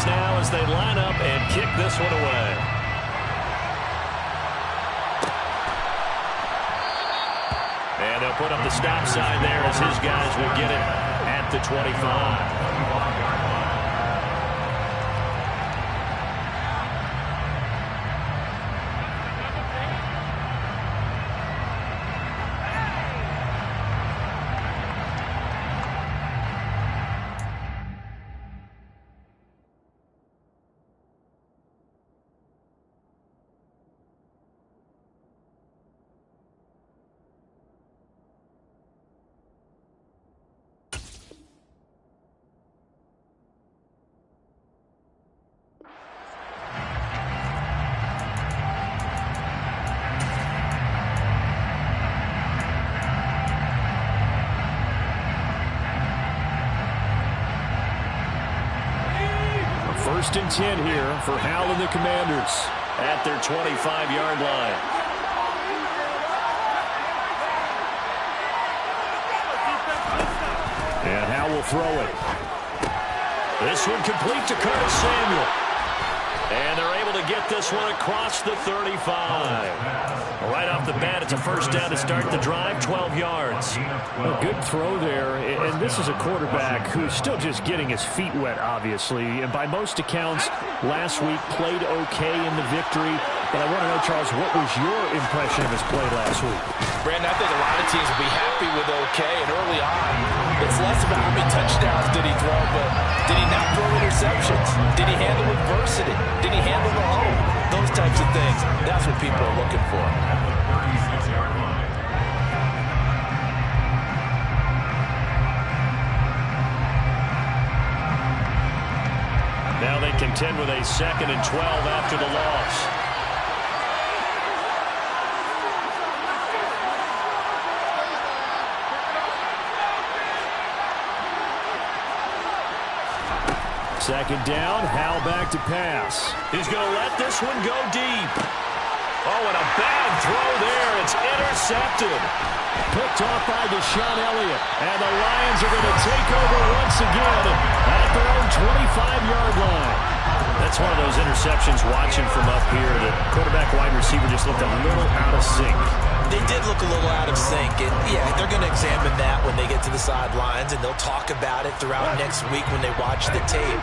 defense now as they line up and kick this one away. And they'll put up the stop sign there as his guys will get it at the 25. First and 10 here for Hal and the Commanders at their 25-yard line. And Hal will throw it. This one complete to Curtis Samuel. And they're able to get this one across the 35. Right off the bat, it's a first down to start the drive, 12 yards. A good throw there, and this is a quarterback who's still just getting his feet wet, obviously. And by most accounts, last week played okay in the victory. But I want to know, Charles, what was your impression of his play last week? Brandon, I think a lot of teams will be happy with okay. And early on, it's less about how many touchdowns did he throw, but did he not throw interceptions? Did he handle adversity? Did he handle the home? Those types of things. That's what people are looking for. Now they contend with a 2nd and 12 after the loss. Second down, Hal back to pass. He's going to let this one go deep. Oh, and a bad throw there. It's intercepted. Picked off by Deshaun Elliott. And the Lions are going to take over once again at their own 25-yard line. That's one of those interceptions watching from up here. The quarterback wide receiver just looked a little out of sync. They did look a little out of sync, and yeah, they're going to examine that when they get to the sidelines, and they'll talk about it throughout next week when they watch the tape.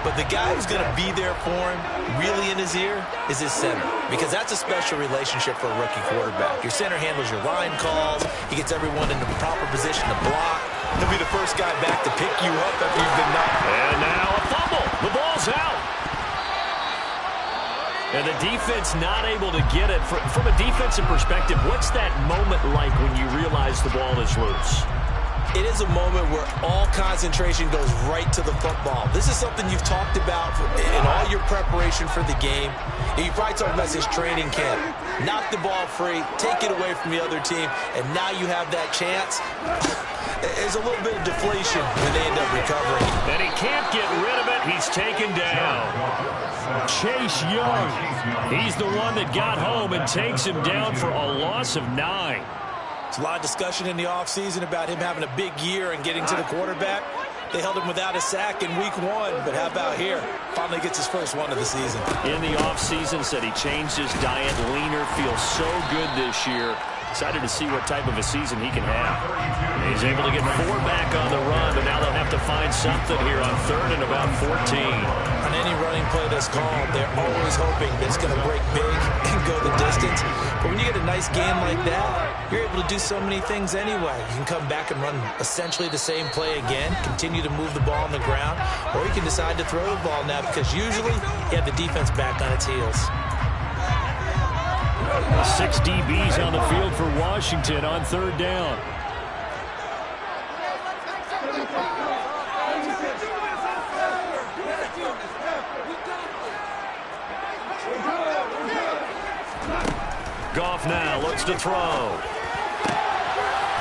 But the guy who's going to be there for him, really in his ear, is his center, because that's a special relationship for a rookie quarterback. Your center handles your line calls. He gets everyone in the proper position to block. He'll be the first guy back to pick you up after you've been knocked. And now a fumble. The ball's out. And the defense not able to get it. From a defensive perspective, what's that moment like when you realize the ball is loose? It is a moment where all concentration goes right to the football. This is something you've talked about in all your preparation for the game. And you probably talked about this training camp. Knock the ball free, take it away from the other team, and now you have that chance. There's a little bit of deflation when they end up recovering. And he can't get rid of it. He's taken down. Chase Young. He's the one that got home and takes him down for a loss of 9. There's a lot of discussion in the offseason about him having a big year and getting to the quarterback. They held him without a sack in week 1, but how about here? Finally gets his first one of the season. In the offseason, said he changed his diet, leaner, feels so good this year. Excited to see what type of a season he can have. He's able to get 4 back on the run, but now they'll have to find something here on 3rd and about 14. On any running play that's called, they're always hoping that it's going to break big and go the distance. But when you get a nice game like that, you're able to do so many things anyway. You can come back and run essentially the same play again, continue to move the ball on the ground, or you can decide to throw the ball now because usually you have the defense back on its heels. 6 DBs on the field for Washington on 3rd down. Goff now looks to throw.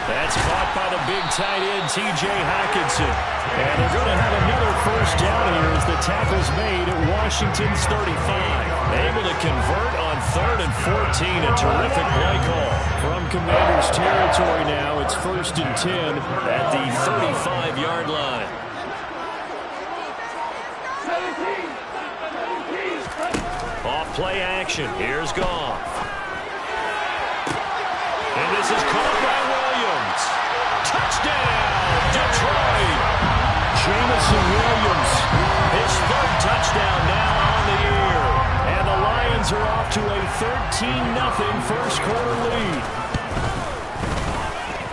That's caught by the big tight end, T.J. Hockenson. And they're going to have another first down here as the tackle's made at Washington's 35. Able to convert on 3rd and 14. A terrific play call. From Commanders territory now, it's 1st and 10 at the 35-yard line. play action. Here's Goff. And this is caught by Williams. Touchdown, Detroit. Jamison Williams. His third touchdown now on the year. And the Lions are off to a 13-0 first quarter lead.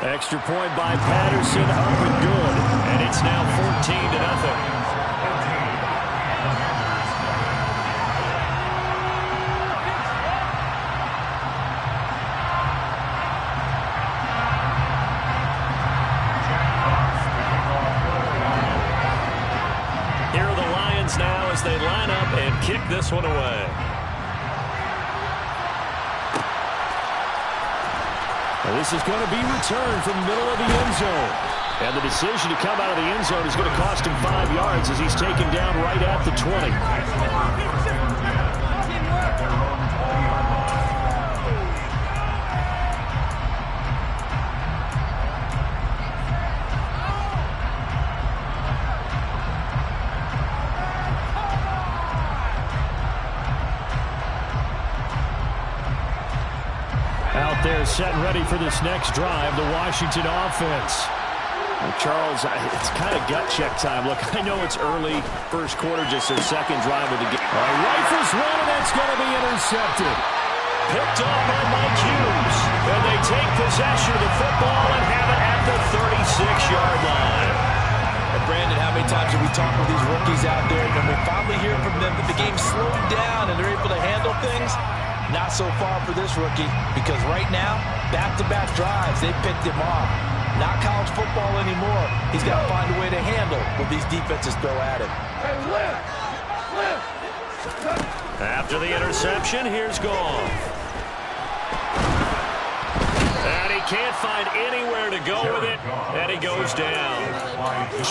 Extra point by Patterson, up and good. And it's now 14-0. Now as they line up and kick this one away. Well, this is going to be returned from the middle of the end zone. And the decision to come out of the end zone is going to cost him 5 yards as he's taken down right at the 20. Out there set and ready for this next drive, the Washington offense. Well, Charles, it's kind of gut check time. Look, I know it's early, first quarter, just their second drive of the game. Rifles one, and that's going to be intercepted. Picked up by Mike Hughes. And they take possession of the football and have it at the 36-yard line. And Brandon, how many times have we talked with these rookies out there? When we finally hear from them that the game's slowed down and they're able to handle things, not so far for this rookie, because right now, back-to-back drives, they picked him off. Not college football anymore. He's got to find a way to handle what these defenses throw at him. After the interception, here's Goff. And he can't find anywhere to go with it, and he goes down.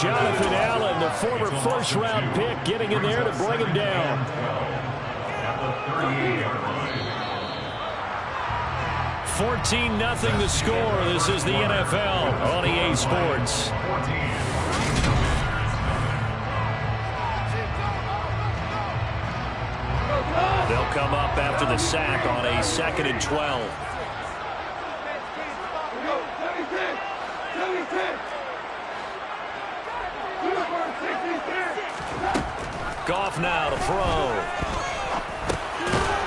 Jonathan Allen, the former first-round pick, getting in there to bring him down. 14-0 the score. This is the NFL on EA Sports. They'll come up after the sack on a 2nd and 12. Goff now to throw.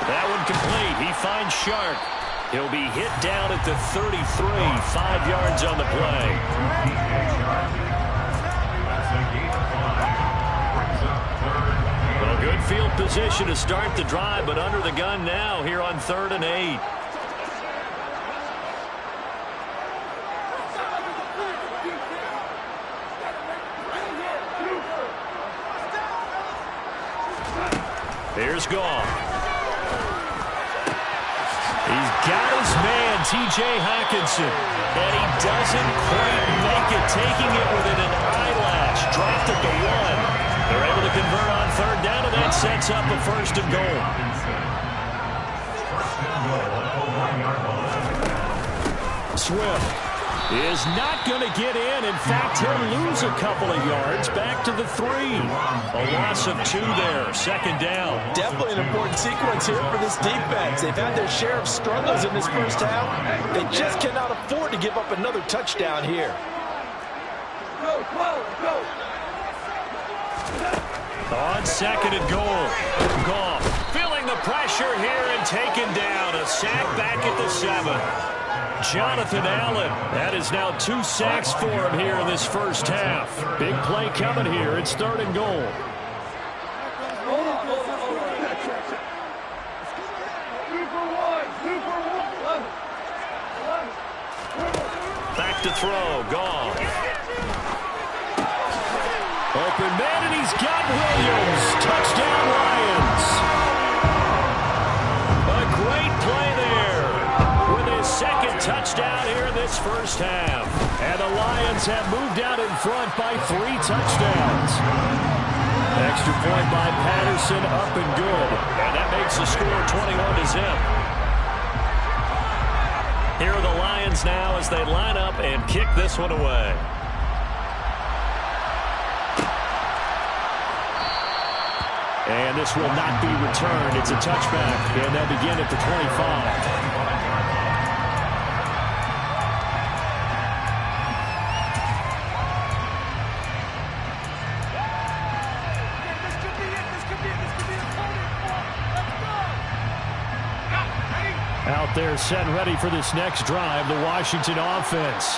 That one complete. He finds Sharp. He'll be hit down at the 33, 5 yards on the play. Well, good field position to start the drive, but under the gun now here on 3rd and 8. Here's Goff. He's got his man, T.J. Hockenson, and he doesn't quite make it, taking it within an eyelash. Dropped at the 1. They're able to convert on 3rd down, and that sets up a 1st and goal. Swift is not going to get in. In fact, he'll lose a couple of yards back to the 3. A loss of 2 there, 2nd down. Definitely an important sequence here for this defense. They've had their share of struggles in this first half. They just cannot afford to give up another touchdown here. On 2nd and goal, Goff feeling the pressure here and taken down. A sack back at the 7. Jonathan Allen, that is now 2 sacks for him here in this first half. Big play coming here. It's 3rd and goal. Back to throw, Goff. Open man, and he's got Williams. Touchdown, Lions. A great play there with his 2nd touchdown here in this first half. And the Lions have moved out in front by 3 touchdowns. Extra point by Patterson, up and good. And that makes the score 21-0. Here are the Lions now as they line up and kick this one away. And this will not be returned. It's a touchback, and they'll begin at the 25. Out there set and ready for this next drive, the Washington offense.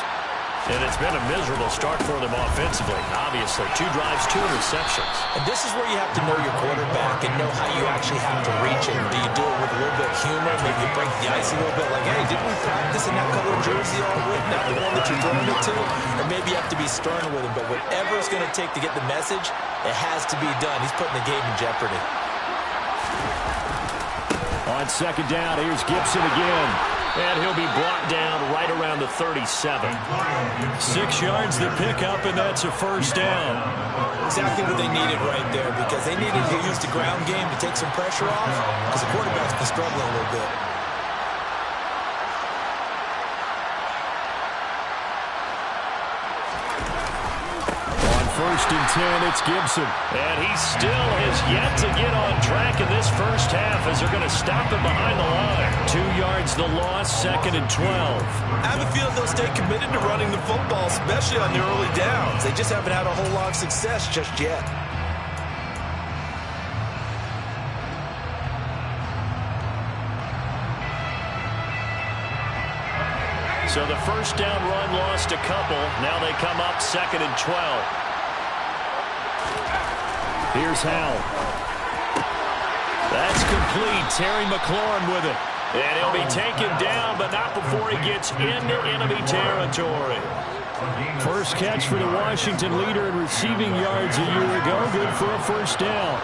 And it's been a miserable start for them offensively. Obviously, 2 drives, 2 interceptions. And this is where you have to know your quarterback and know how you actually have to reach him. Do you do it with a little bit of humor? Maybe you break the ice a little bit like, hey, didn't we practice in that color jersey all week? Not the one that you're throwing it to? Or maybe you have to be stern with him. But whatever it's going to take to get the message, it has to be done. He's putting the game in jeopardy. On second down, here's Gibson again. And he'll be brought down right around the 37. 6 yards the pick up, and that's a first down. Exactly what they needed right there, because they needed to use the ground game to take some pressure off, because the quarterback's been struggling a little bit. First and 10, it's Gibson. And he still has yet to get on track in this first half as they're going to stop him behind the line. 2 yards the loss, second and 12. I have a feeling they'll stay committed to running the football, especially on the early downs. They just haven't had a whole lot of success just yet. So the first down run lost a couple. Now they come up second and 12. Here's Howell. That's complete. Terry McLaurin with it. And he'll be taken down, but not before he gets into enemy territory. First catch for the Washington leader in receiving yards a year ago. Good for a first down.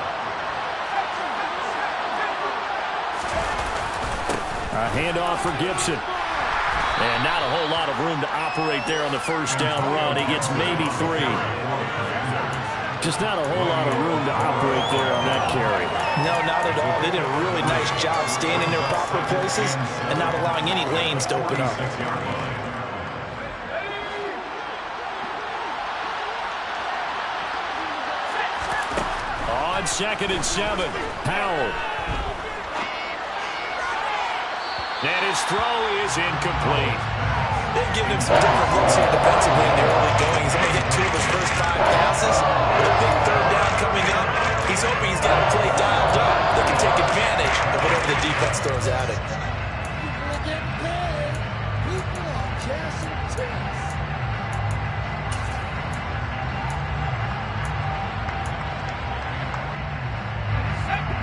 A handoff for Gibson. And not a whole lot of room to operate there on the first down run. He gets maybe 3. Just not a whole lot of room to operate there on that carry. No, not at all. They did a really nice job staying in their proper places and not allowing any lanes to open up. On second and 7, Howell. And his throw is incomplete. They've given him some different looks here defensively in the early going. He's only hit 2 of his first 5 passes. With a big third down coming up, he's hoping he's got a play dialed up that can take advantage of whatever the defense throws at him.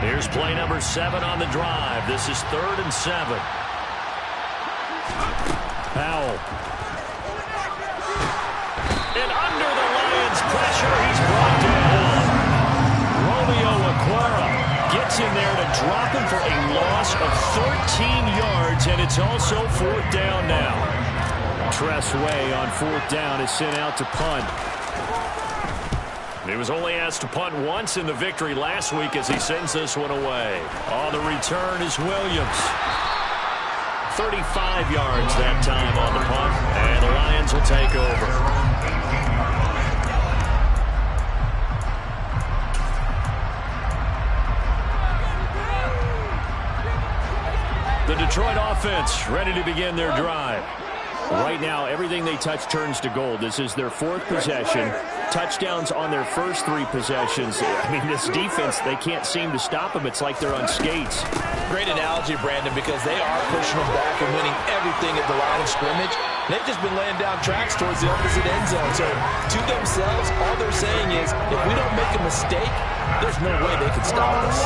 Here's play number 7 on the drive. This is 3rd and 7. Howell. And under the Lions' pressure, he's brought down. Romeo Okwara gets in there to drop him for a loss of 13 yards, and it's also 4th down now. Tress Way on 4th down is sent out to punt. He was only asked to punt once in the victory last week as he sends this one away. On the return is Williams. 35 yards that time on the punt, and the Lions will take over. The Detroit offense ready to begin their drive. Right now, everything they touch turns to gold. This is their 4th possession. Touchdowns on their first 3 possessions. I mean, this defense, they can't seem to stop them. It's like they're on skates. Great analogy, Brandon, because they are pushing them back and winning everything at the line of scrimmage. They've just been laying down tracks towards the opposite end zone. So, to themselves, all they're saying is, if we don't make a mistake, there's no way they can stop us.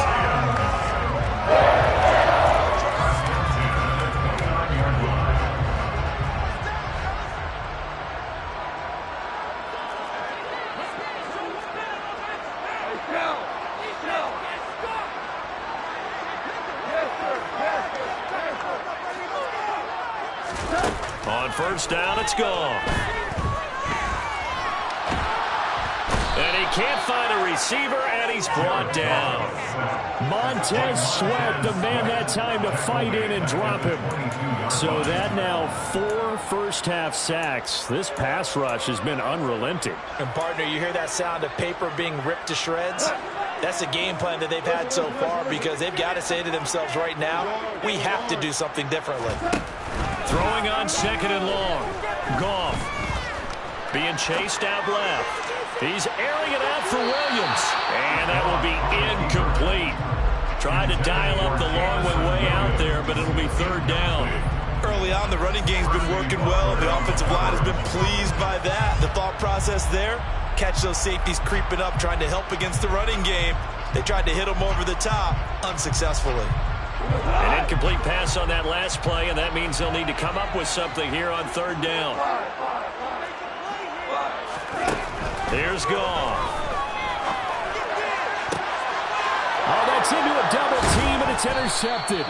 On first down, it's gone. And he can't find a receiver, and he's brought down. Montez Sweat, the man that time to fight in and drop him. So that now 4 first-half sacks. This pass rush has been unrelenting. And, partner, you hear that sound of paper being ripped to shreds? That's the game plan that they've had so far because they've got to say to themselves right now, we have to do something differently. Throwing on 2nd and long. Goff being chased out left. He's airing it out for Williams. And that will be incomplete. Tried to dial up the long way out there, but it'll be 3rd down. Early on, the running game's been working well. The offensive line has been pleased by that. The thought process there, catch those safeties creeping up, trying to help against the running game. They tried to hit them over the top, unsuccessfully. An incomplete pass on that last play, and that means they'll need to come up with something here on 3rd down. Here's Goff. Oh, that's into a double team, and it's intercepted.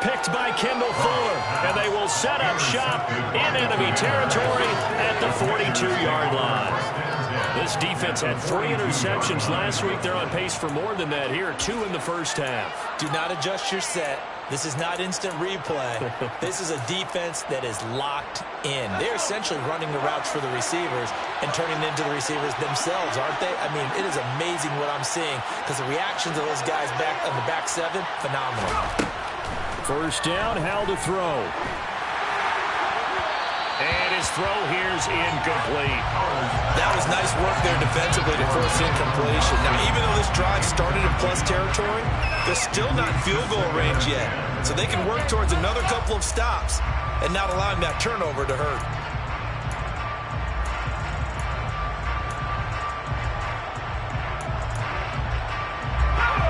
Picked by Kendall Fuller, and they will set up shop in enemy territory at the 42-yard line. This defense had 3 interceptions last week. They're on pace for more than that here, 2 in the first half. Do not adjust your set. This is not instant replay. This is a defense that is locked in. They're essentially running the routes for the receivers and turning them into the receivers themselves, aren't they? I mean, it is amazing what I'm seeing because the reactions of those guys back on the back 7, phenomenal. 1st down, Howell to throw. And his throw here's incomplete. That was nice work there defensively to force incompletion. Now, even though this drive started in plus territory, they're still not in field goal range yet. So they can work towards another couple of stops and not allowing that turnover to hurt.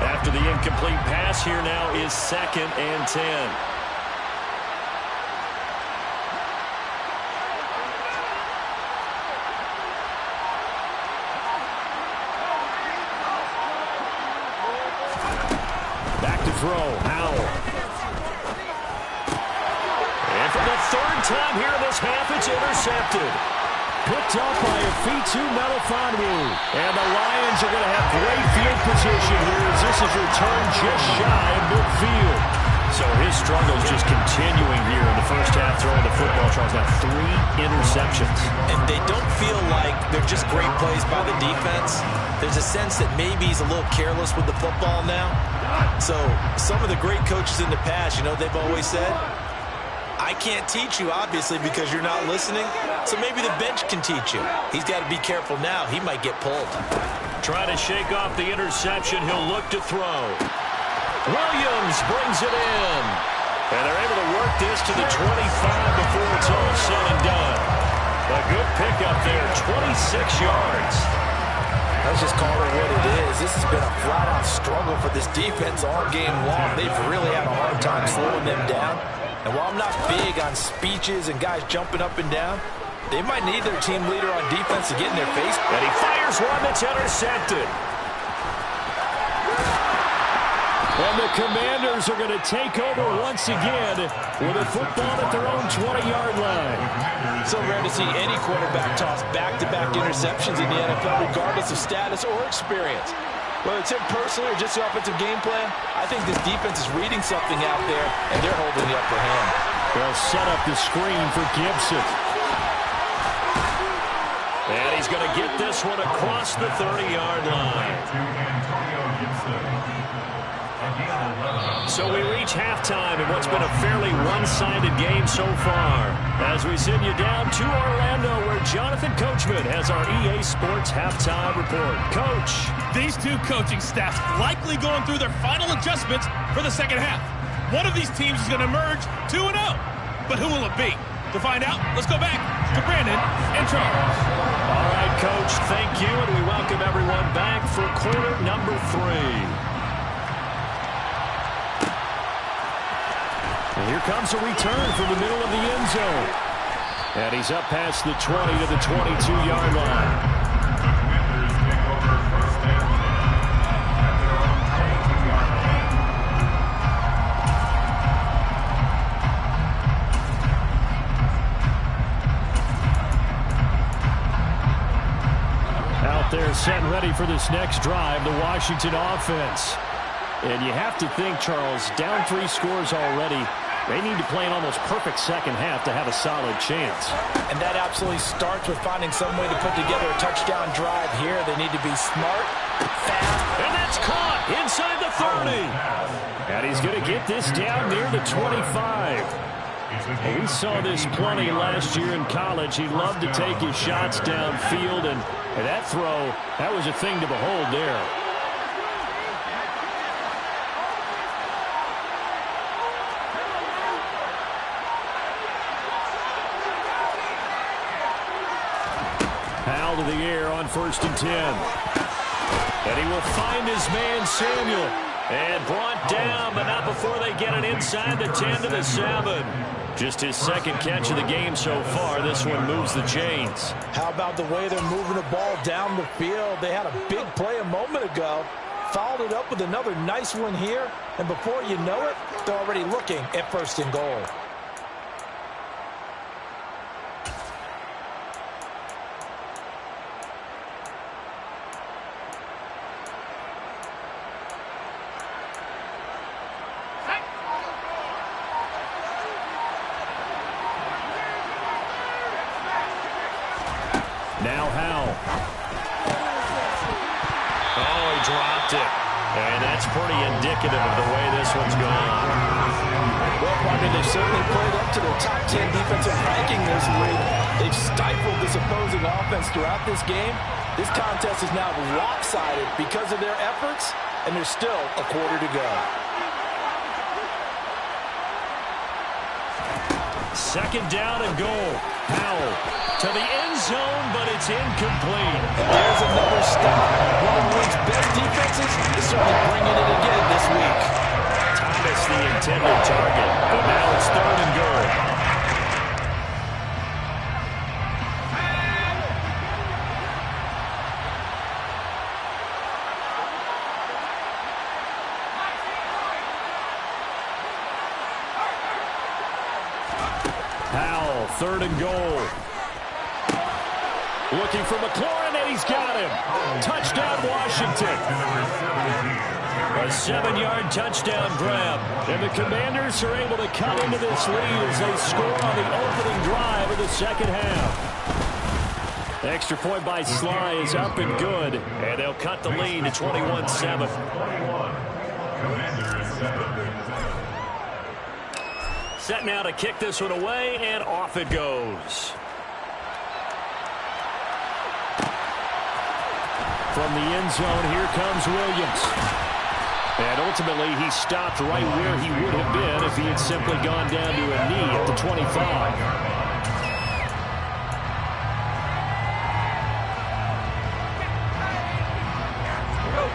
After the incomplete pass, here now is 2nd and 10. Throw, Howell. And for the 3rd time here in this half, it's intercepted. Picked up by Afitu Melifonwu. And the Lions are going to have great field position here as this is returned just shy of midfield. So his struggles just continuing here in the first half, throwing the football. Charles, now 3 interceptions. And they don't feel like they're just great plays by the defense. There's a sense that maybe he's a little careless with the football now. So some of the great coaches in the past, you know, they've always said, I can't teach you, obviously, because you're not listening. So maybe the bench can teach you. He's got to be careful now. He might get pulled. Trying to shake off the interception. He'll look to throw. Williams brings it in. And they're able to work this to the 25 before it's all said and done. A good pickup there, 26 yards. Let's just call it what it is. This has been a flat-out struggle for this defense all game long. They've really had a hard time slowing them down. And while I'm not big on speeches and guys jumping up and down, they might need their team leader on defense to get in their face. And he fires one that's intercepted. And the Commanders are going to take over once again with a football at their own 20-yard line. So rare to see any quarterback toss back-to-back interceptions in the NFL, regardless of status or experience. Whether it's him personally or just the offensive game plan, I think this defense is reading something out there, and they're holding the upper hand. They'll set up the screen for Gibson. And he's going to get this one across the 30-yard line. So we reach halftime in what's been a fairly one-sided game so far. As we send you down to Orlando, where Jonathan Coachman has our EA Sports halftime report. Coach. These two coaching staffs likely going through their final adjustments for the second half. One of these teams is going to emerge 2-0. But who will it be? To find out, let's go back to Brandon and Charles. All right, Coach, thank you, and we welcome everyone back for quarter number 3. And here comes a return from the middle of the end zone. And he's up past the 20 to the 22-yard line. Out there set and ready for this next drive, the Washington offense. And you have to think, Charles, down 3 scores already. They need to play an almost perfect second half to have a solid chance. And that absolutely starts with finding some way to put together a touchdown drive here. They need to be smart, fast. And that's inside the 30. And he's going to get this down near the 25. Well, we saw this plenty last year in college. He loved to take his shots downfield, and that throw, that was a thing to behold there. Howell to the air on 1st and 10. And he will find his man Samuel. And brought down, but not before they get it inside the 10 to the 7. Just his second catch of the game so far. This one moves the chains. How about the way they're moving the ball down the field? They had a big play a moment ago. Followed it up with another nice one here. And before you know it, they're already looking at 1st and goal. Now Howell. Oh, he dropped it. And that's pretty indicative of the way this one's gone. Well, partner, they've certainly played up to their top 10 defensive ranking this week. They've stifled this opposing offense throughout this game. This contest is now lopsided because of their efforts, and there's still a quarter to go. 2nd down and goal. Howell to the end zone, but it's incomplete. And there's another stop. One of the league's best defenses is certainly bringing it again this week. Thomas the intended target, but now it's 3rd and goal. Howell, 3rd and goal. Looking for McLaurin, and he's got him. Touchdown, Washington. A 7-yard touchdown grab. And the Commanders are able to cut into this lead as they score on the opening drive of the 2nd half. The extra point by Sly is up and good. And they'll cut the lead to 21-7. Set now to kick this one away, and off it goes. From the end zone, here comes Williams. And ultimately, he stopped right where he would have been if he had simply gone down to a knee at the 25.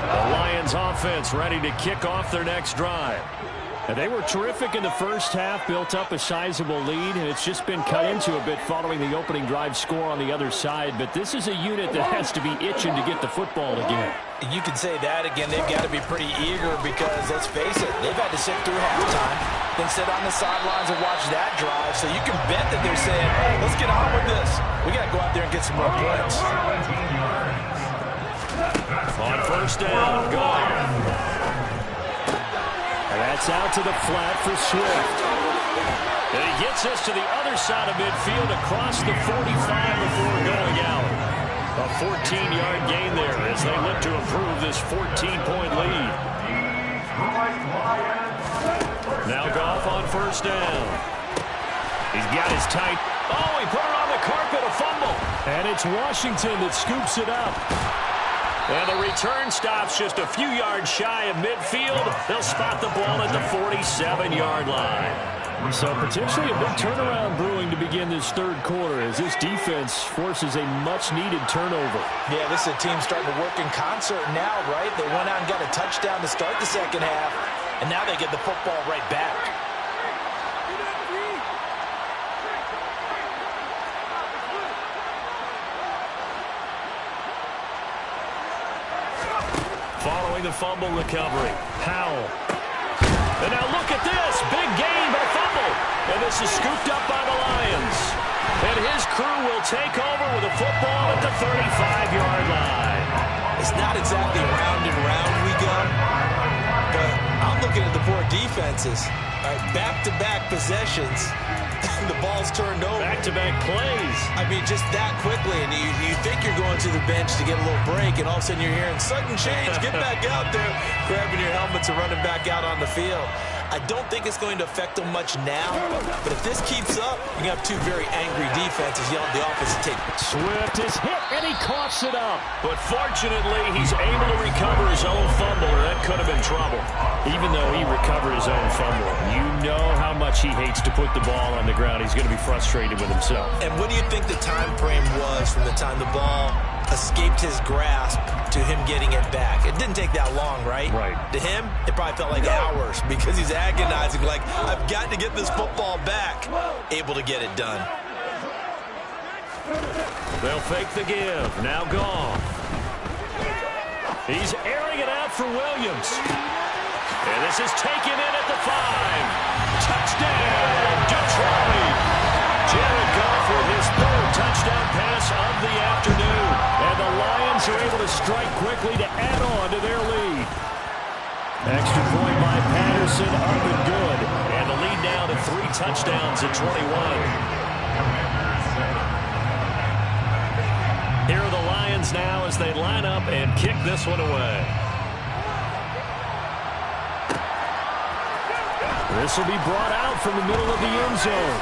The Lions offense ready to kick off their next drive. And they were terrific in the first half, built up a sizable lead, and it's just been cut into a bit following the opening drive score on the other side. But this is a unit that has to be itching to get the football again. You can say that again. They've got to be pretty eager because, let's face it, they've had to sit through halftime, then sit on the sidelines and watch that drive. So you can bet that they're saying, hey, let's get on with this. We got to go out there and get some more points. On 1st down, gone. That's out to the flat for Swift. And he gets us to the other side of midfield across the 45 before going out. A 14-yard gain there as they look to improve this 14-point lead. Now Goff on 1st down. He's got his tight. Oh, he put it on the carpet, a fumble. And it's Washington that scoops it up. And the return stops just a few yards shy of midfield. They'll spot the ball at the 47-yard line. So potentially a big turnaround brewing to begin this 3rd quarter as this defense forces a much-needed turnover. Yeah, this is a team starting to work in concert now, right? They went out and got a touchdown to start the 2nd half, and now they get the football right back. Following the fumble recovery, Howell. And now look at this. Big gain, but a fumble. And this is scooped up by the Lions. And his crew will take over with a football at the 35-yard line. It's not exactly round and round we go, but I'm looking at the poor defenses. All right, back-to-back possessions. the ball's turned over. Back-to-back plays. I mean, just that quickly, and you think you're going to the bench to get a little break, and all of a sudden you're hearing sudden change, get back out there, grabbing your helmets and running back out on the field. I don't think it's going to affect them much now, but if this keeps up, you're going to have two very angry defenses yelling at the offense to take. Swift is hit, and he coughs it up. But fortunately, he's able to recover his own fumble, or that could have been trouble. Even though he recovered his own fumble, you know how much he hates to put the ball on the ground. He's going to be frustrated with himself. And what do you think the time frame was from the time the ball escaped his grasp to him getting it back? It didn't take that long, right? Right. To him, it probably felt like hours because he's agonizing, like, I've got to get this football back. Able to get it done. They'll fake the give. Now gone. He's airing it out for Williams. And this is taken in at the 5. Touchdown, Detroit. Jared Goff with his third touchdown pass of the afternoon. And the Lions are able to strike quickly to add on to their lead. Extra point by Patterson, up and good. And the lead now to 3 touchdowns at 21. Here are the Lions now as they line up and kick this one away. This will be brought out from the middle of the end zone.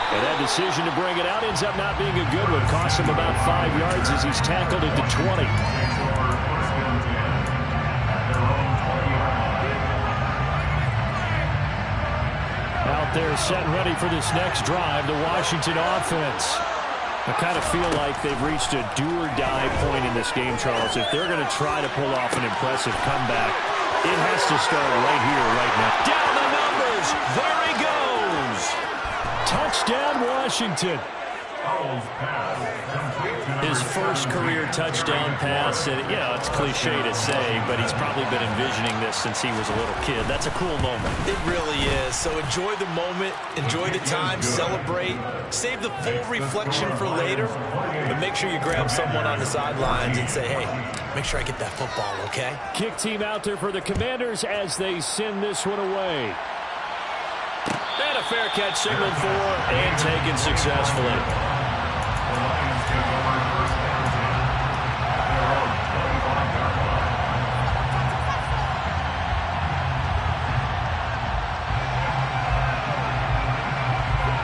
And that decision to bring it out ends up not being a good one. Costs him about 5 yards as he's tackled at the 20. Out there set and ready for this next drive, the Washington offense. I kind of feel like they've reached a do-or-die point in this game, Charles. If they're going to try to pull off an impressive comeback, it has to start right here, right now. Down the numbers. There he goes. Touchdown, Washington. His first career touchdown pass. And, it's cliche to say, but he's probably been envisioning this since he was a little kid. That's a cool moment. It really is. So enjoy the moment, enjoy the time, celebrate, save the full reflection for later, but make sure you grab someone on the sidelines and say, hey, make sure I get that football, okay? Kick team out there for the Commanders as they send this one away. And a fair catch signaled for and taken successfully.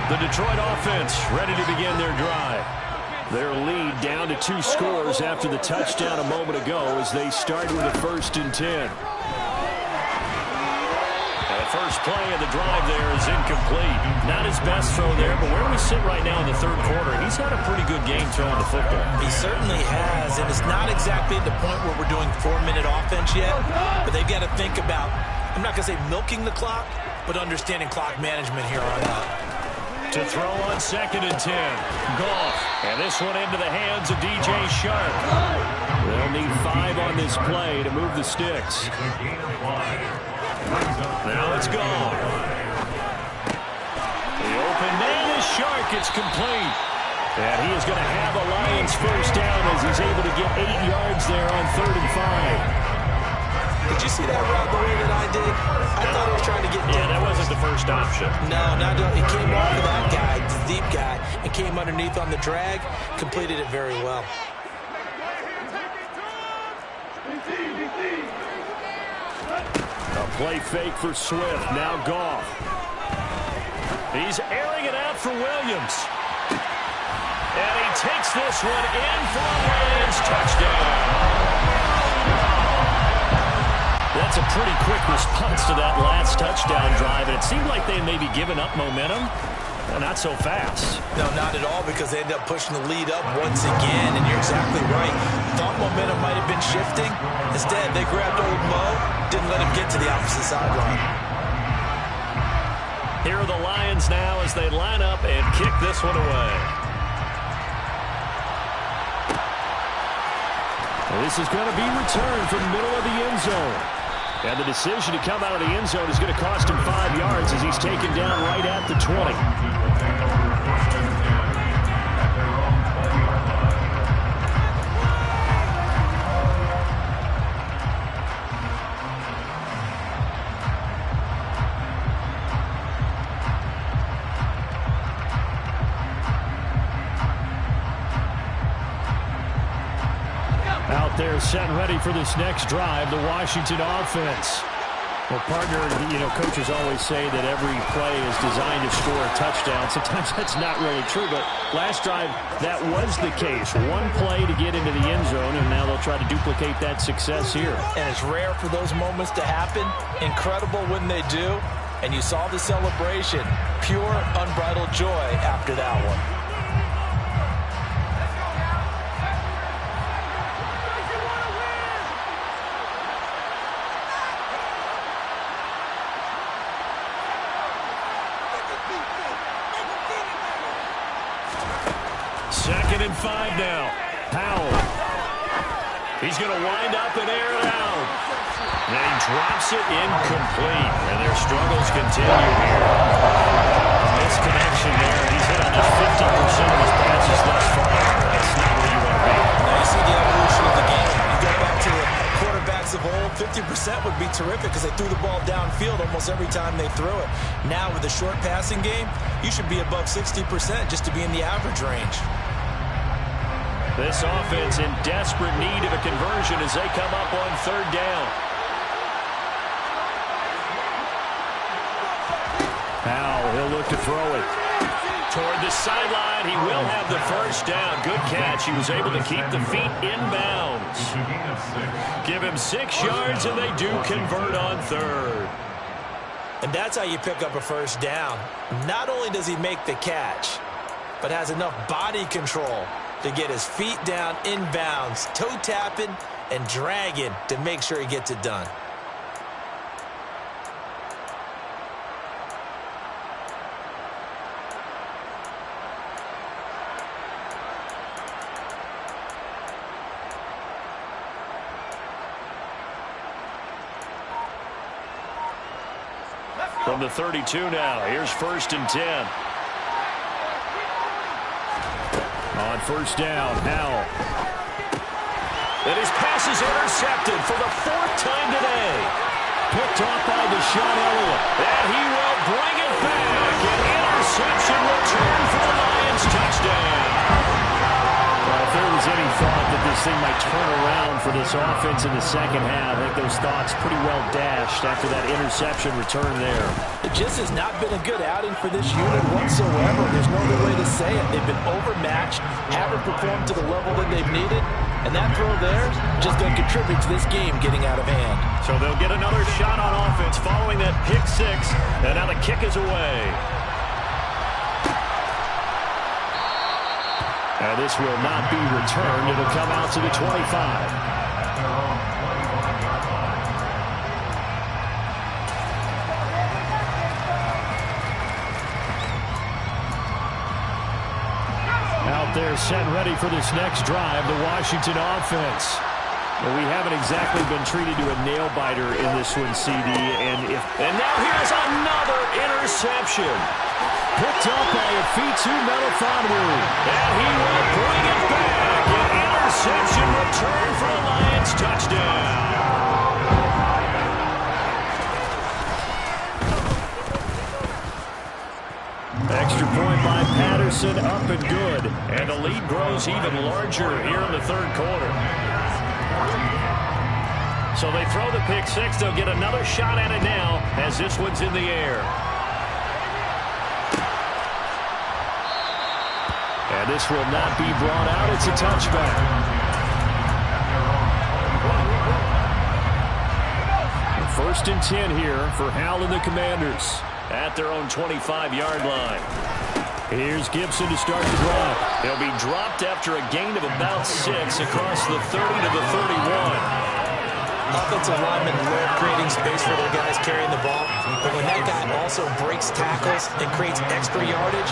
The Detroit offense ready to begin their drive. Their lead down to 2 scores after the touchdown a moment ago as they start with a 1st and 10. The first play of the drive there is incomplete. Not his best throw there, but where we sit right now in the 3rd quarter, he's had a pretty good game throwing the football. He certainly has, and it's not exactly at the point where we're doing 4-minute offense yet, but they've got to think about, I'm not going to say milking the clock, but understanding clock management here on out. To throw on 2nd and 10. Goff. And this one into the hands of DJ Shark. They'll need 5 on this play to move the sticks. Now it's gone. The open man is Shark. It's complete. And he is going to have a Lions first down as he's able to get 8 yards there on 3rd and 5. Did you see that route the way that I did? I thought he was trying to get down. Yeah, that wasn't the first option. No, it came off of that guy, the deep guy, and came underneath on the drag, completed it very well. A play fake for Swift, now Goff. He's airing it out for Williams. And he takes this one in for a Lions touchdown. That's a pretty quick response to that last touchdown drive, and it seemed like they may be giving up momentum. Well, not so fast. No, not at all, because they ended up pushing the lead up once again, and you're exactly right. Thought momentum might have been shifting. Instead, they grabbed old Mo, didn't let him get to the opposite sideline. Here are the Lions now as they line up and kick this one away. This is going to be returned from the middle of the end zone. And the decision to come out of the end zone is going to cost him 5 yards as he's taken down right at the 20. Out there set and ready for this next drive, the Washington offense. Well, partner, coaches always say that every play is designed to score a touchdown. Sometimes that's not really true, but last drive, that was the case. One play to get into the end zone, and now they'll try to duplicate that success here. And it's rare for those moments to happen. Incredible when they do. And you saw the celebration. Pure, unbridled joy after that one. Second and 5 now. Powell. He's going to wind up and air it out. Then he drops it incomplete. And their struggles continue here. Misconnection there. He's hit on just 50% of his passes thus far. That's not where you want to be. Now you see the evolution of the game. You go back to the quarterbacks of old, 50% would be terrific because they threw the ball downfield almost every time they threw it. Now with a short passing game, you should be above 60% just to be in the average range. This offense in desperate need of a conversion as they come up on third down. Powell, he'll look to throw it. Toward the sideline, he will have the first down. Good catch. He was able to keep the feet in bounds. Give him 6 yards, and they do convert on third. And that's how you pick up a first down. Not only does he make the catch, but has enough body control to get his feet down in bounds, toe tapping and dragging to make sure he gets it done. From the 32 now, here's 1st and 10. On first down, Powell. And his pass is intercepted for the 4th time today. Picked off by Deshaun Elliott. And he will bring it back. An interception return for the Lions touchdown. Well, if there was any thought that this thing might turn around for this offense in the second half, I think those thoughts pretty well dashed after that interception return there. It just has not been a good outing for this unit whatsoever. There's no other way to say it. They've been overmatched, haven't performed to the level that they've needed, and that throw there just going to contribute to this game getting out of hand. So they'll get another shot on offense following that pick 6, and now the kick is away. And this will not be returned. It'll come out to the 25. Out there set ready for this next drive, the Washington offense. Well, we haven't exactly been treated to a nail-biter in this one, CD. And now here's another interception. Picked up by Afitu Melifonwu. And he will bring it back. An interception return for a Lions touchdown. Extra point by Patterson, up and good. And the lead grows even larger here in the 3rd quarter. So they throw the pick 6. They'll get another shot at it now as this one's in the air. And this will not be brought out. It's a touchback. 1st and 10 here for Hal and the Commanders. At their own 25-yard line. Here's Gibson to start the drive. He'll be dropped after a gain of about 6 across the 30 to the 31. Offensive linemen love creating space for their guys carrying the ball. But when that guy also breaks tackles and creates extra yardage,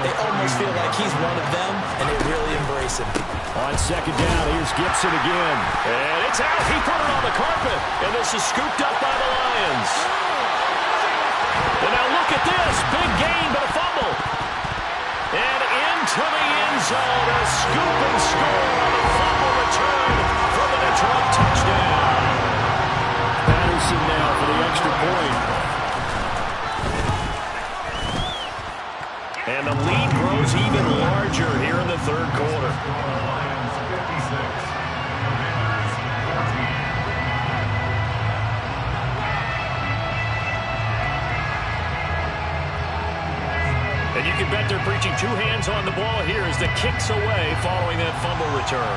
they almost feel like he's one of them, and they really embrace him. On 2nd down, here's Gibson again. And it's out. He put it on the carpet. And this is scooped up by the Lions. And now look at this. Big gain, but a fumble. And into the end zone. A scoop and score on a fumble return for the Detroit touchdown. Patterson now for the extra point. And the lead grows even larger here in the 3rd quarter. can bet they're preaching two hands on the ball here as the kick's away following that fumble return.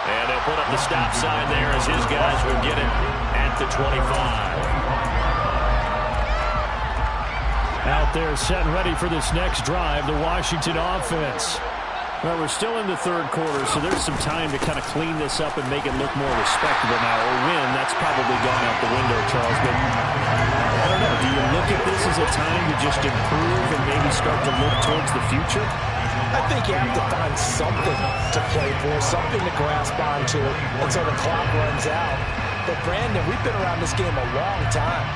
And they'll put up the stop sign there as his guys will get it at the 25. Out there set and ready for this next drive, the Washington offense. Well, we're still in the third quarter, so there's some time to kind of clean this up and make it look more respectable now. A win, that's probably gone out the window, Charles. But I don't know, do you look at this as a time to just improve and maybe start to look towards the future? I think you have to find something to play for, something to grasp onto until the clock runs out. But, Brandon, we've been around this game a long time.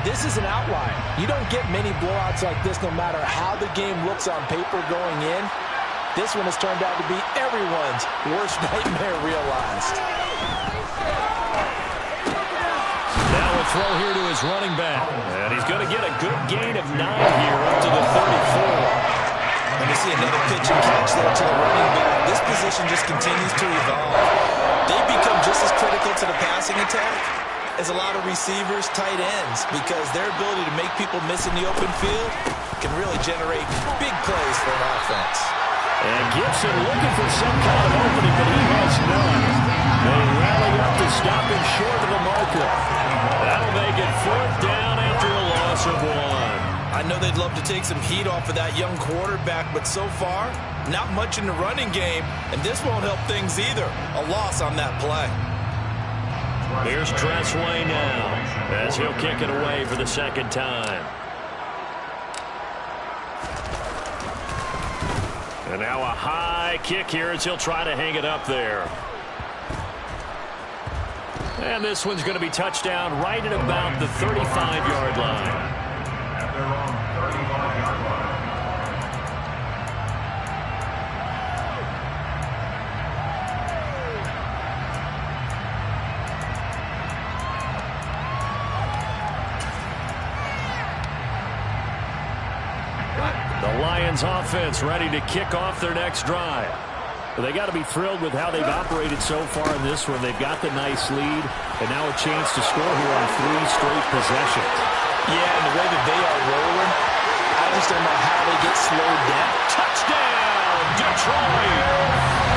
This is an outlier. You don't get many blowouts like this no matter how the game looks on paper going in. This one has turned out to be everyone's worst nightmare realized. Now a throw here to his running back. And he's going to get a good gain of 9 here up to the 34. Let me see another pitch and catch there to the running back. This position just continues to evolve. They become just as critical to the passing attack as a lot of receivers, tight ends, because their ability to make people miss in the open field can really generate big plays for an offense. And Gibson looking for some kind of opening, but he has none. They rally up to stop him short of the marker. That'll make it 4th down after a loss of 1. I know they'd love to take some heat off of that young quarterback, but so far, not much in the running game, and this won't help things either. A loss on that play. Here's Tressway now as he'll kick it away for the second time. And now a high kick here as he'll try to hang it up there. And this one's going to be touchdown right at about the 35-yard line. The Lions offense ready to kick off their next drive. Well, they got to be thrilled with how they've operated so far in this one. They've got the nice lead, and now a chance to score here on 3 straight possessions. Yeah, and the way that they are rolling, I just don't know how they get slowed down. Touchdown, Detroit!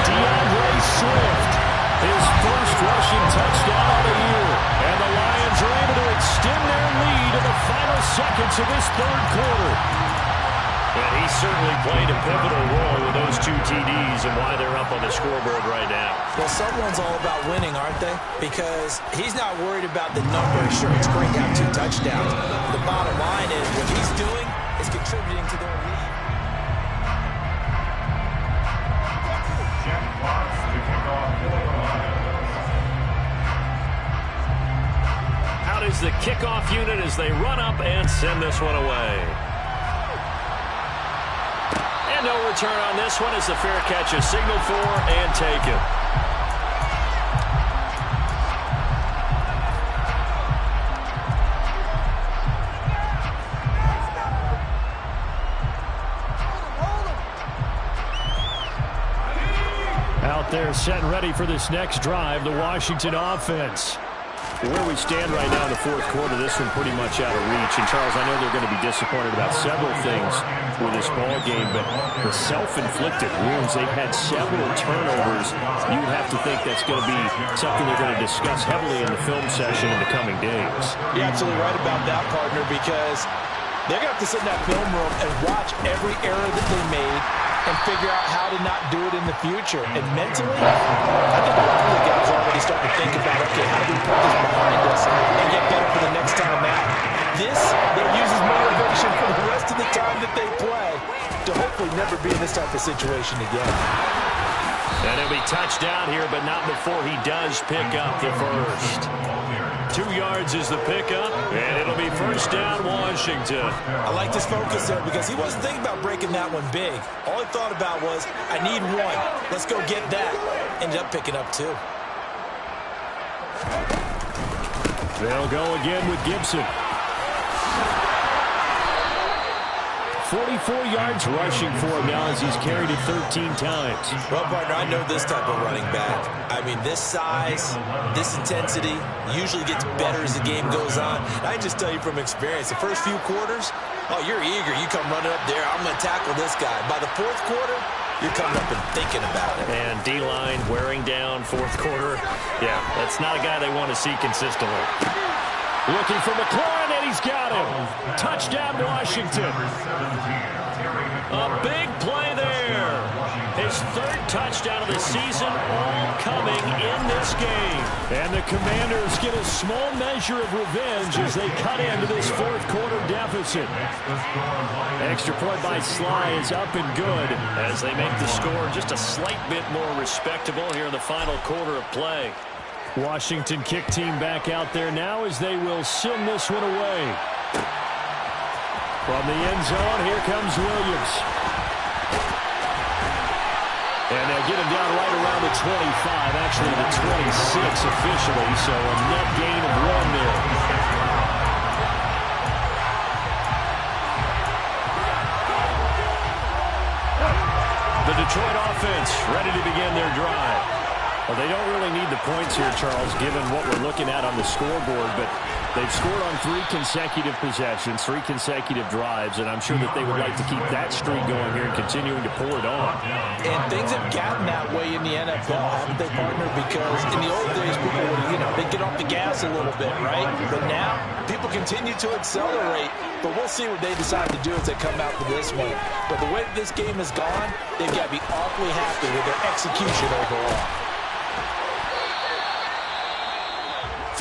DeAndre Swift, his first rushing touchdown of the year. And the Lions are able to extend their lead in the final seconds of this third quarter. And he certainly played a pivotal role with those 2 TDs and why they're up on the scoreboard right now. Well, someone's all about winning, aren't they? Because he's not worried about the number. Sure, it's great to have 2 touchdowns. The bottom line is what he's doing is contributing to their lead. Out is the kickoff unit as they run up and send this one away. And no return on this one as the fair catch is signaled for and taken. Out there set and ready for this next drive, the Washington offense. Where we stand right now in the fourth quarter, this one pretty much out of reach. And, Charles, I know they're going to be disappointed about several things with this ball game, but the self-inflicted wounds, they've had several turnovers. You would have to think that's going to be something they're going to discuss heavily in the film session in the coming days. You're absolutely right about that, partner, because they're going to have to sit in that film room and watch every error that they made and figure out how to not do it in the future. And mentally, I think a lot of the guys already start to think about, okay, how do we put this behind us and get better for the next time out? This, they'll use as motivation for the rest of the time that they play to hopefully never be in this type of situation again. And it'll be touchdown here, but not before he does pick up the first. 2 yards is the pickup, and it'll be first down, Washington. I like this focus there because he wasn't thinking about breaking that one big. All he thought about was, I need 1. Let's go get that. Ended up picking up 2. They'll go again with Gibson. 44 yards rushing for him now as he's carried it 13 times. Well, partner, I know this type of running back. I mean, this size, this intensity usually gets better as the game goes on. I just tell you from experience, the first few quarters, oh, you're eager. You come running up there, I'm going to tackle this guy. By the fourth quarter, you're coming up and thinking about it. And D-line wearing down fourth quarter. Yeah, that's not a guy they want to see consistently. Looking for McLaurin, and he's got him. Touchdown, Washington. A big play there. His third touchdown of the season, all coming in this game. And the Commanders get a small measure of revenge as they cut into this fourth quarter deficit. Extra point by Sly is up and good as they make the score just a slight bit more respectable here in the final quarter of play. Washington kick team back out there now as they will send this one away. From the end zone, here comes Williams. And they'll get him down right around the 25, actually the 26 officially, so a net gain of 1 there. The Detroit offense ready to begin their drive. Well, they don't really need the points here, Charles, given what we're looking at on the scoreboard, but they've scored on 3 consecutive possessions, 3 consecutive drives, and I'm sure that they would like to keep that streak going here and continuing to pull it on. And things have gotten that way in the NFL, haven't they, partner? Because in the old days, people would, they'd get off the gas a little bit, right? But now, people continue to accelerate. But we'll see what they decide to do as they come out for this one. But the way this game has gone, they've got to be awfully happy with their execution overall.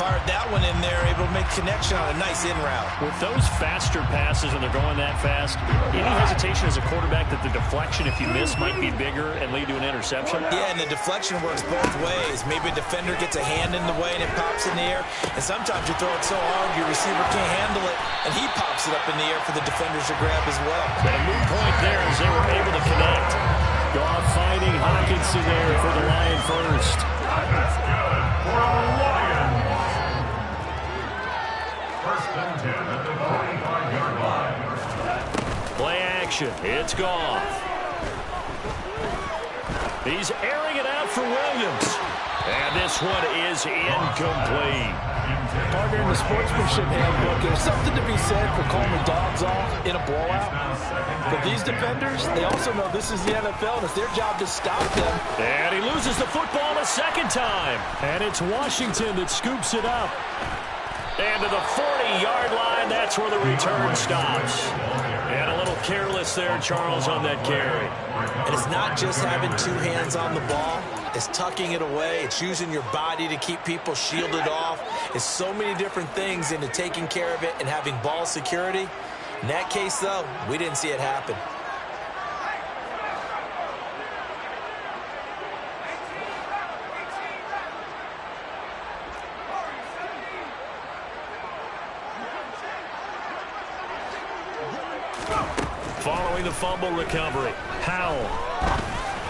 Fired that one in there, able to make connection on a nice in route. With those faster passes when they're going that fast, any hesitation as a quarterback that the deflection, if you miss, might be bigger and lead to an interception? Yeah, and the deflection works both ways. Maybe a defender gets a hand in the way and it pops in the air, and sometimes you throw it so hard your receiver can't handle it, and he pops it up in the air for the defenders to grab as well. But a moot point there as they were able to connect. Goff finding Hockenson there for the Lion first. That's good for the Lions. First and 10 at the 45-yard line. Play action. It's Goff. He's airing it out for Williams. And this one is incomplete. Partner, in the sportsmanship handbook, there's something to be said for calling the dogs off in a blowout. But these defenders, they also know this is the NFL, and it's their job to stop them. And he loses the football a second time. And it's Washington that scoops it up. And to the 40-yard line, that's where the return stops. And a little careless there, Charles, on that carry. And it's not just having 2 hands on the ball. It's tucking it away. It's using your body to keep people shielded off. It's so many different things into taking care of it and having ball security. In that case, though, we didn't see it happen. Following the fumble recovery, Howell.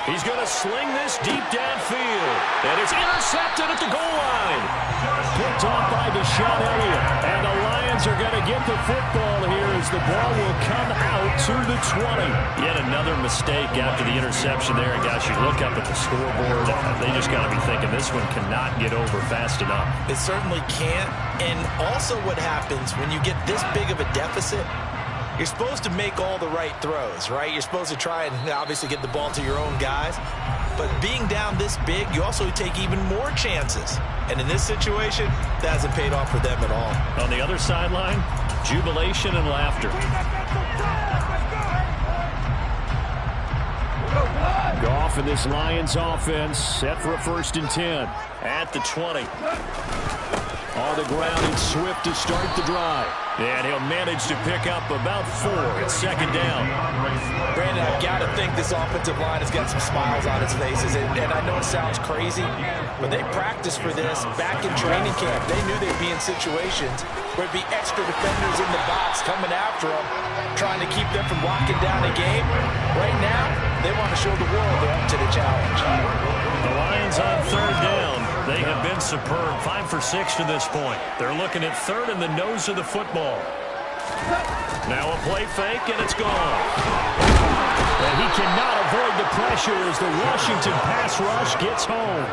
He's going to sling this deep downfield. And it's intercepted at the goal line. Picked off by Deshaun Elliott. And the Lions are going to get the football here as the ball will come out to the 20. Yet another mistake after the interception there. And guys, you look up at the scoreboard. They just got to be thinking this one cannot get over fast enough. It certainly can't. And also what happens when you get this big of a deficit, you're supposed to make all the right throws, right? You're supposed to try and obviously get the ball to your own guys. But being down this big, you also take even more chances. And in this situation, that hasn't paid off for them at all. On the other sideline, jubilation and laughter. Goff in this Lions offense set for a 1st and 10. At the 20. On the ground, it's Swift to start the drive. And he'll manage to pick up about 4. It's 2nd down. Brandon, I've got to think this offensive line has got some smiles on its faces. And I know it sounds crazy, but they practiced for this back in training camp. They knew they'd be in situations where it'd be extra defenders in the box coming after them, trying to keep them from locking down a game. Right now, they want to show the world they're up to the challenge. The Lions on 3rd down. They have been superb. 5 for 6 to this point. They're looking at 3rd in the nose of the football. Now a play fake, and it's gone. And he cannot avoid the pressure as the Washington pass rush gets home.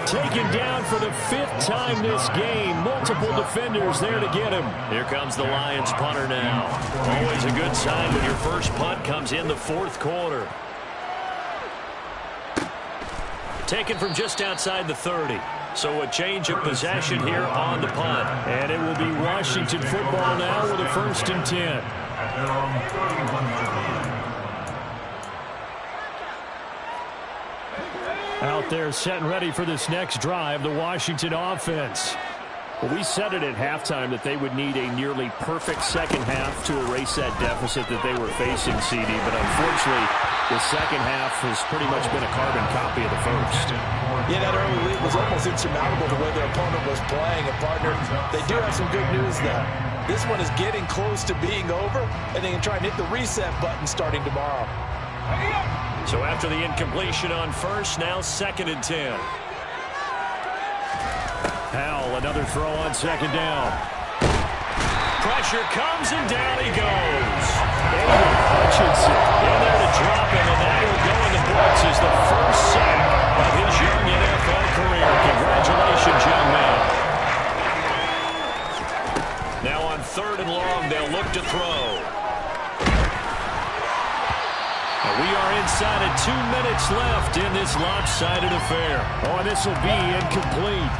Taken down for the 5th time this game. Multiple defenders there to get him. Here comes the Lions punter now. Always a good sign when your first punt comes in the 4th quarter. Taken from just outside the 30. So a change of possession here on the punt. And it will be Washington football now with a 1st and 10. Out there set and ready for this next drive, the Washington offense. Well, we said it at halftime that they would need a nearly perfect second half to erase that deficit that they were facing, CD. But unfortunately, the second half has pretty much been a carbon copy of the first. Yeah, that early lead was almost insurmountable the way their opponent was playing. And, partner, they do have some good news, though. This one is getting close to being over, and they can try and hit the reset button starting tomorrow. So after the incompletion on first, now 2nd and 10. Howell, another throw on 2nd down. Pressure comes, and down he goes. David Hutchinson in there to drop him, and that will go in the books as the first sack of his young NFL career. Congratulations, young man. Now on 3rd and long, they'll look to throw. We are inside of 2 minutes left in this lopsided affair. Oh, this will be incomplete.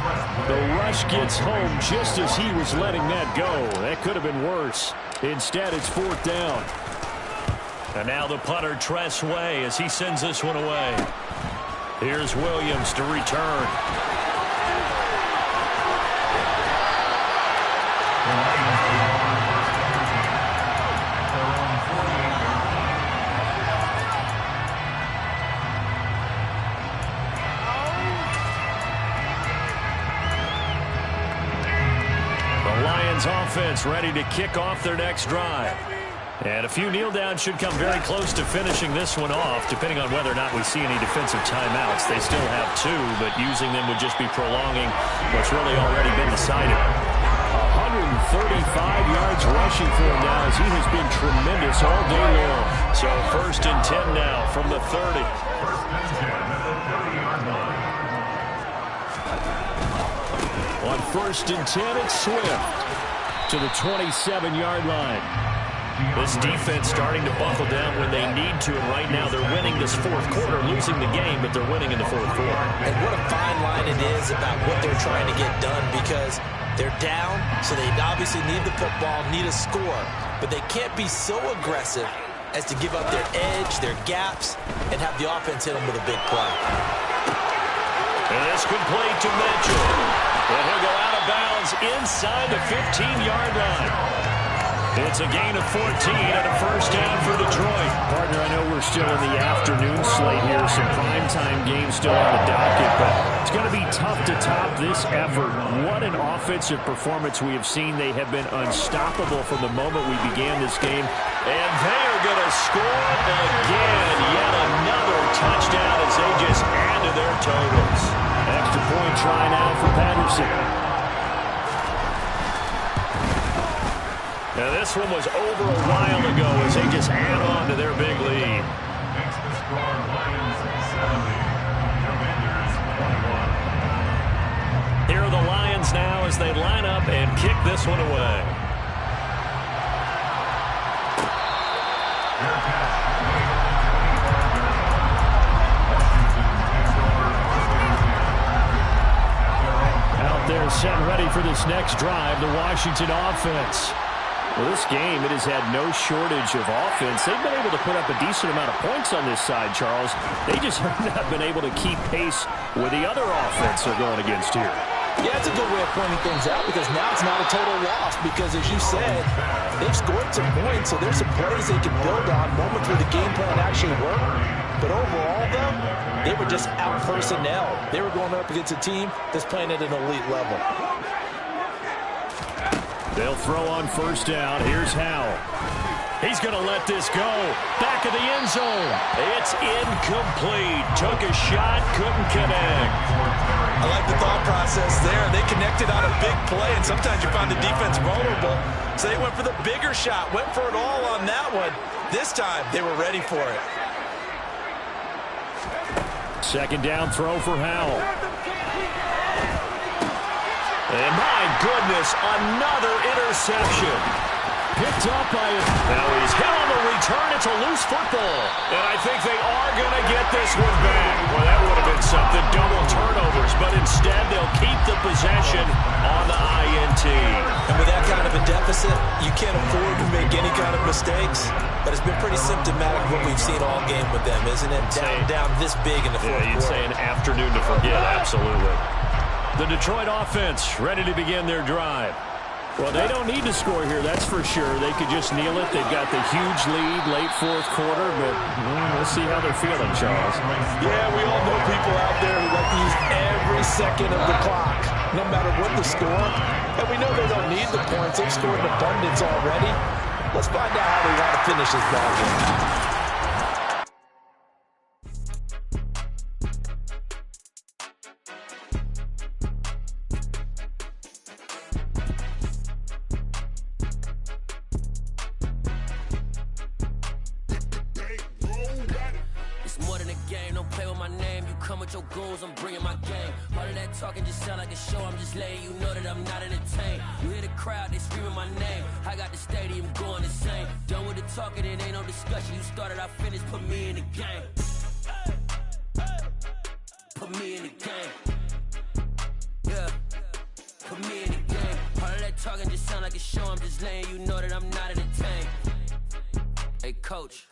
The rush gets home just as he was letting that go. That could have been worse. Instead, it's 4th down. And now the punter, Tress Way, as he sends this one away. Here's Williams to return. Offense ready to kick off their next drive. And a few kneel downs should come very close to finishing this one off, depending on whether or not we see any defensive timeouts. They still have 2, but using them would just be prolonging what's really already been decided. 135 yards rushing for him now as he has been tremendous all day long. So 1st and 10 now from the 30. On 1st and 10, it's Swift to the 27-yard line. This defense starting to buckle down when they need to, and right now they're winning this 4th quarter, losing the game, but they're winning in the 4th quarter. And what a fine line it is about what they're trying to get done, because they're down, so they obviously need the football, need a score, but they can't be so aggressive as to give up their edge, their gaps, and have the offense hit them with a big play. And it's complete to Mitchell. And he'll go out of bounds inside the 15-yard line. It's a gain of 14 and a 1st down for Detroit. Partner, I know we're still in the afternoon slate here, some primetime games still on the docket, but it's going to be tough to top this effort. What an offensive performance we have seen. They have been unstoppable from the moment we began this game. And they are going to score again. Yet another touchdown as they just add to their totals. Extra point try now for Patterson. Now this one was over a while ago as they just add on to their big lead. Makes the score Lions 70, Commanders 21. Here are the Lions now as they line up and kick this one away. Out there set and ready for this next drive, the Washington offense. Well, this game, it has had no shortage of offense. They've been able to put up a decent amount of points on this side, Charles. They just have not been able to keep pace with the other offense they're going against here. Yeah, that's a good way of pointing things out, because now it's not a total loss, because as you said, they've scored some points, so there's some plays they can build on, moments where the game plan actually worked. But overall, though, they were just out personnel. They were going up against a team that's playing at an elite level. They'll throw on 1st down. Here's Howell. He's going to let this go. Back of the end zone. It's incomplete. Took a shot, couldn't connect. I like the thought process there. They connected on a big play, and sometimes you find the defense vulnerable. So they went for the bigger shot, went for it all on that one. This time, they were ready for it. Second down throw for Howell. And my goodness, another interception. Picked up by him. Now he's hit on the return. It's a loose football. And I think they are going to get this one back. Well, that would have been something. Double turnovers. But instead, they'll keep the possession on the INT. And with that kind of a deficit, you can't afford to make any kind of mistakes. But it's been pretty symptomatic of what we've seen all game with them, isn't it? Down this big in the fourth quarter. You'd say an afternoon to forget. Absolutely. The Detroit offense ready to begin their drive. Well, they don't need to score here, that's for sure. They could just kneel it. They've got the huge lead late fourth quarter, but we'll see how they're feeling, Charles. Yeah, we all know people out there who like to use every second of the clock, no matter what the score. And we know they don't need the points. They've scored in abundance already. Let's find out how they want to finish this ball game. Talking just sound like a show. I'm just letting you know that I'm not entertained. You hear the crowd, they screaming my name. I got the stadium going insane. Done with the talking, it ain't no discussion. You started, I finished, put me in the game. Put me in the game. Yeah. Put me in the game. All of that talking just sound like a show. I'm just letting you know that I'm not entertained. Hey, coach.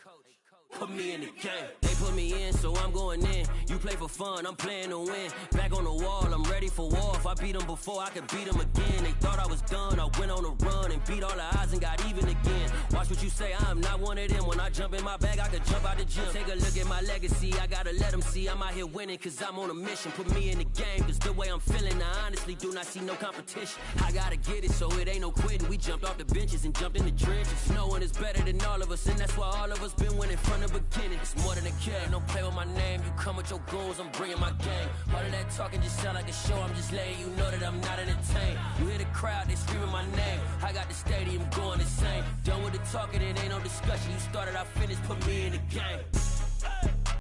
Put me in the game. They put me in, so I'm going in. You play for fun, I'm playing to win. Back on the wall, I'm ready for war. If I beat them before, I could beat them again. They thought I was done, I went on a run and beat all the odds and got even again. Watch what you say, I'm not one of them. When I jump in my bag, I could jump out the gym. Take a look at my legacy, I gotta let them see I'm out here winning, cause I'm on a mission. Put me in the game, cause the way I'm feeling, I honestly do not see no competition. I gotta get it, so it ain't no quitting. We jumped off the benches and jumped in the trenches. No one is better than all of us, and that's why all of us been winning from the beginning. It's more than a game, don't play with my name. You come with your goons, I'm bringing my game. All of that talking just sound like a show. I'm just letting you know that I'm not entertained. You hear the crowd, they screaming my name. I got the stadium going insane. Done with the talking, it ain't no discussion. You started, I finished, put me in the game.